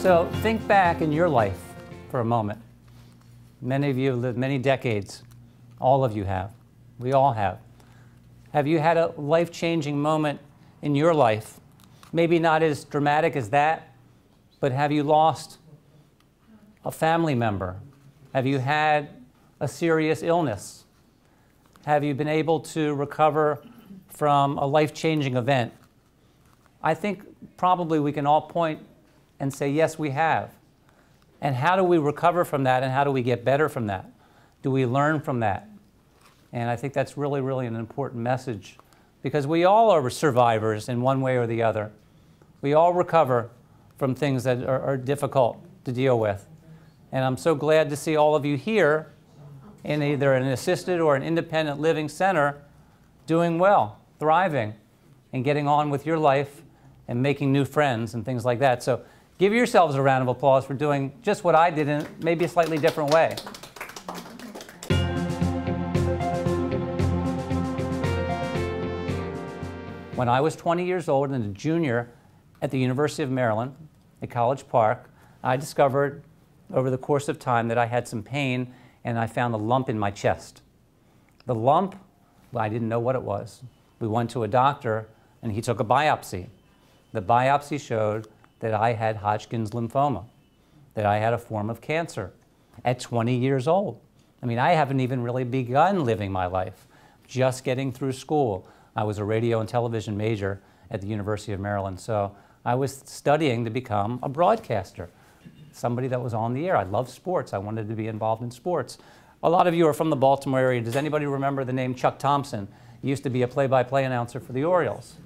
So think back in your life for a moment. Many of you have lived many decades. All of you have. We all have. Have you had a life-changing moment in your life? Maybe not as dramatic as that, but have you lost a family member? Have you had a serious illness? Have you been able to recover from a life-changing event? I think probably we can all point and say, yes, we have. And how do we recover from that, and how do we get better from that? Do we learn from that? And I think that's really, really an important message, because we all are survivors in one way or the other. We all recover from things that are difficult to deal with. And I'm so glad to see all of you here in either an assisted or an independent living center doing well, thriving, and getting on with your life and making new friends and things like that. So give yourselves a round of applause for doing just what I did in maybe a slightly different way. When I was 20 years old and a junior at the University of Maryland at College Park, I discovered over the course of time that I had some pain, and I found a lump in my chest. The lump, well, I didn't know what it was. We went to a doctor and he took a biopsy. The biopsy showed that I had Hodgkin's lymphoma, that I had a form of cancer at 20 years old. I mean, I haven't even really begun living my life, just getting through school. I was a radio and television major at the University of Maryland, so I was studying to become a broadcaster, somebody that was on the air. I love sports. I wanted to be involved in sports. A lot of you are from the Baltimore area. Does anybody remember the name Chuck Thompson? He used to be a play-by-play announcer for the Orioles.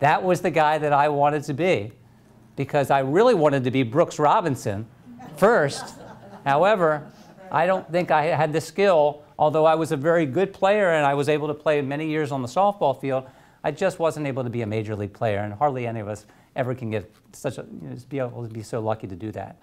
That was the guy that I wanted to be, because I really wanted to be Brooks Robinson first. However, I don't think I had the skill, although I was a very good player and I was able to play many years on the softball field. I just wasn't able to be a major league player, and hardly any of us ever can get such a, be able to be so lucky to do that.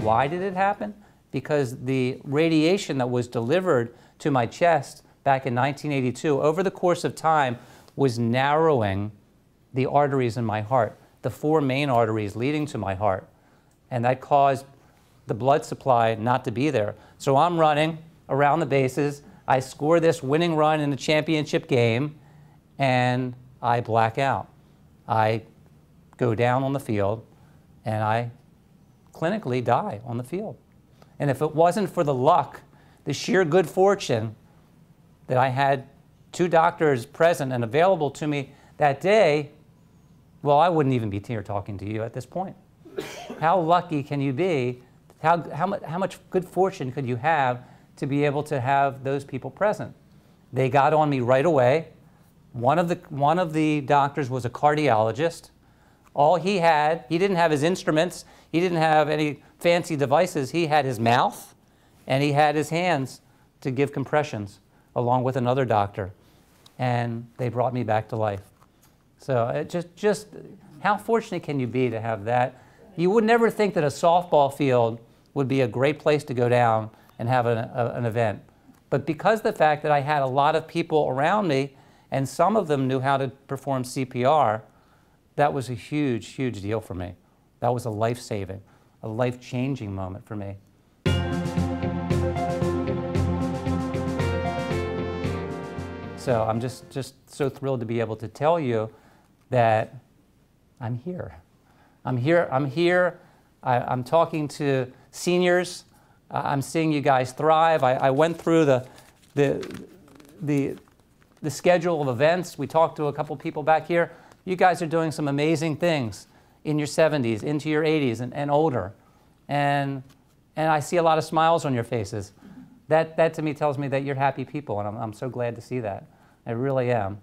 Why did it happen? Because the radiation that was delivered to my chest back in 1982, over the course of time, was narrowing the arteries in my heart, the four main arteries leading to my heart. And that caused the blood supply not to be there. So I'm running around the bases. I score this winning run in the championship game, and I black out. I go down on the field, and I clinically die on the field. And if it wasn't for the luck, the sheer good fortune that I had two doctors present and available to me that day, well, I wouldn't even be here talking to you at this point. How lucky can you be? How much good fortune could you have to be able to have those people present? They got on me right away. One of the doctors was a cardiologist. All he had, he didn't have his instruments, he didn't have any fancy devices. He had his mouth and he had his hands to give compressions along with another doctor. And they brought me back to life. So it just how fortunate can you be to have that? You would never think that a softball field would be a great place to go down and have an event. But because of the fact that I had a lot of people around me, and some of them knew how to perform CPR, that was a huge, huge deal for me. That was a life-saving, a life-changing moment for me. So I'm just so thrilled to be able to tell you that I'm here. I'm here. I'm talking to seniors. I'm seeing you guys thrive. I went through the schedule of events. We talked to a couple people back here. You guys are doing some amazing things in your 70s, into your 80s, and older. And I see a lot of smiles on your faces. That to me tells me that you're happy people, and I'm so glad to see that. I really am.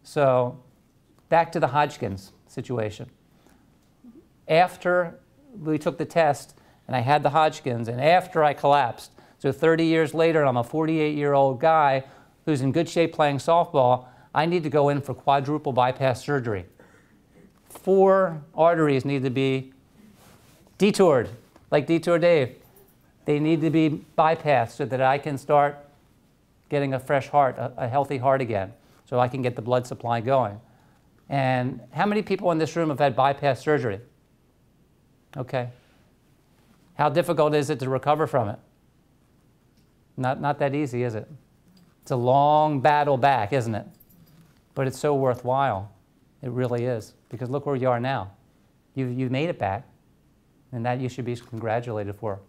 So back to the Hodgkin's situation. After we took the test and I had the Hodgkin's, and after I collapsed, so 30 years later, I'm a 48-year-old guy who's in good shape playing softball, I need to go in for quadruple bypass surgery. 4 arteries need to be detoured, like Detour Dave. They need to be bypassed so that I can start getting a fresh heart, a healthy heart again, so I can get the blood supply going. And how many people in this room have had bypass surgery? Okay. How difficult is it to recover from it? Not that easy, is it? It's a long battle back, isn't it? But it's so worthwhile. It really is. Because look where you are now. You've made it back. And that you should be congratulated for.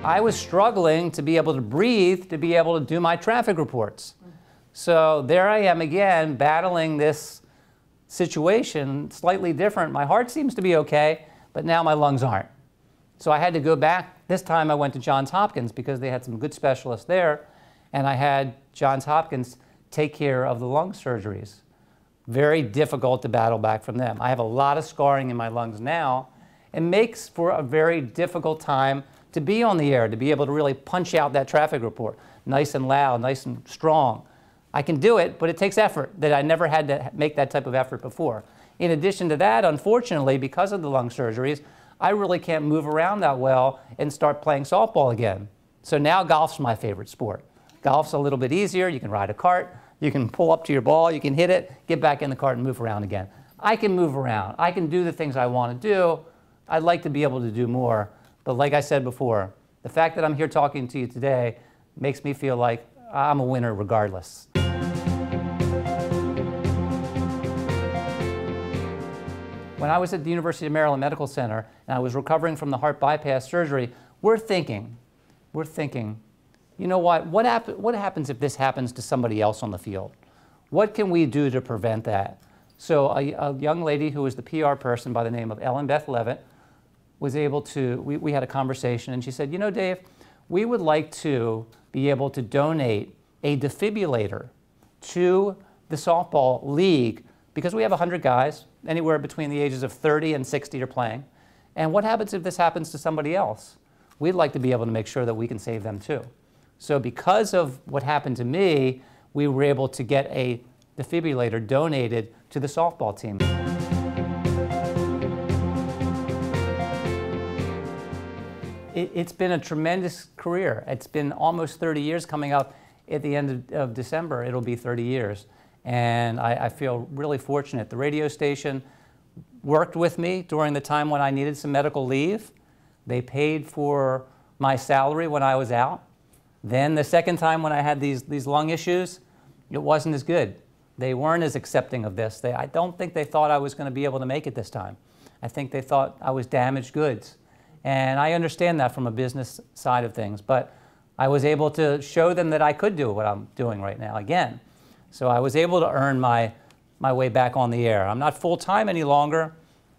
I was struggling to be able to breathe, to be able to do my traffic reports. So there I am again, battling this situation, slightly different. My heart seems to be okay, but now my lungs aren't. So I had to go back. This time I went to Johns Hopkins because they had some good specialists there, and I had Johns Hopkins take care of the lung surgeries. Very difficult to battle back from them. I have a lot of scarring in my lungs now. It makes for a very difficult time to be on the air, to be able to really punch out that traffic report, nice and loud, nice and strong. I can do it, but it takes effort that I never had to make that type of effort before. In addition to that, unfortunately, because of the lung surgeries, I really can't move around that well and start playing softball again. So now golf's my favorite sport. Golf's a little bit easier. You can ride a cart, you can pull up to your ball, you can hit it, get back in the cart and move around again. I can move around. I can do the things I want to do. I'd like to be able to do more. But like I said before, the fact that I'm here talking to you today makes me feel like I'm a winner regardless. When I was at the University of Maryland Medical Center and I was recovering from the heart bypass surgery, we're thinking, you know what happens if this happens to somebody else on the field? What can we do to prevent that? So a young lady who was the PR person by the name of Ellen Beth Levitt was able to, we had a conversation, and she said, you know, Dave, we would like to be able to donate a defibrillator to the softball league because we have 100 guys, anywhere between the ages of 30 and 60 are playing. And what happens if this happens to somebody else? We'd like to be able to make sure that we can save them too. So because of what happened to me, we were able to get a defibrillator donated to the softball team. It's been a tremendous career. It's been almost 30 years. Coming up at the end of December, it'll be 30 years. And I feel really fortunate. The radio station worked with me during the time when I needed some medical leave. They paid for my salary when I was out. Then the second time when I had these lung issues, it wasn't as good. They weren't as accepting of this. I don't think they thought I was going to be able to make it this time. I think they thought I was damaged goods. And I understand that from a business side of things, but I was able to show them that I could do what I'm doing right now again. So I was able to earn my way back on the air. I'm not full-time any longer,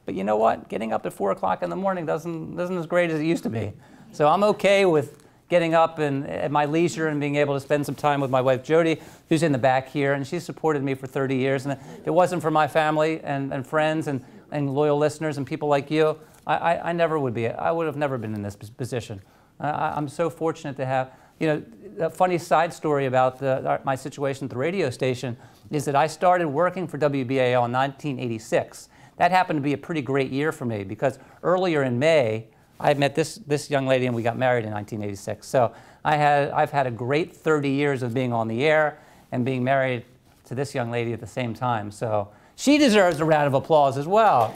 but you know what? Getting up at 4 o'clock in the morning isn't as great as it used to be. So I'm okay with getting up and at my leisure and being able to spend some time with my wife Jody, who's in the back here, and she's supported me for 30 years. And if it wasn't for my family and friends and loyal listeners and people like you, I never would be. I would have never been in this position. I'm so fortunate to have, you know, a funny side story about my situation at the radio station is that I started working for WBAL in 1986. That happened to be a pretty great year for me because earlier in May, I met this young lady and we got married in 1986. So I've had a great 30 years of being on the air and being married to this young lady at the same time. So she deserves a round of applause as well.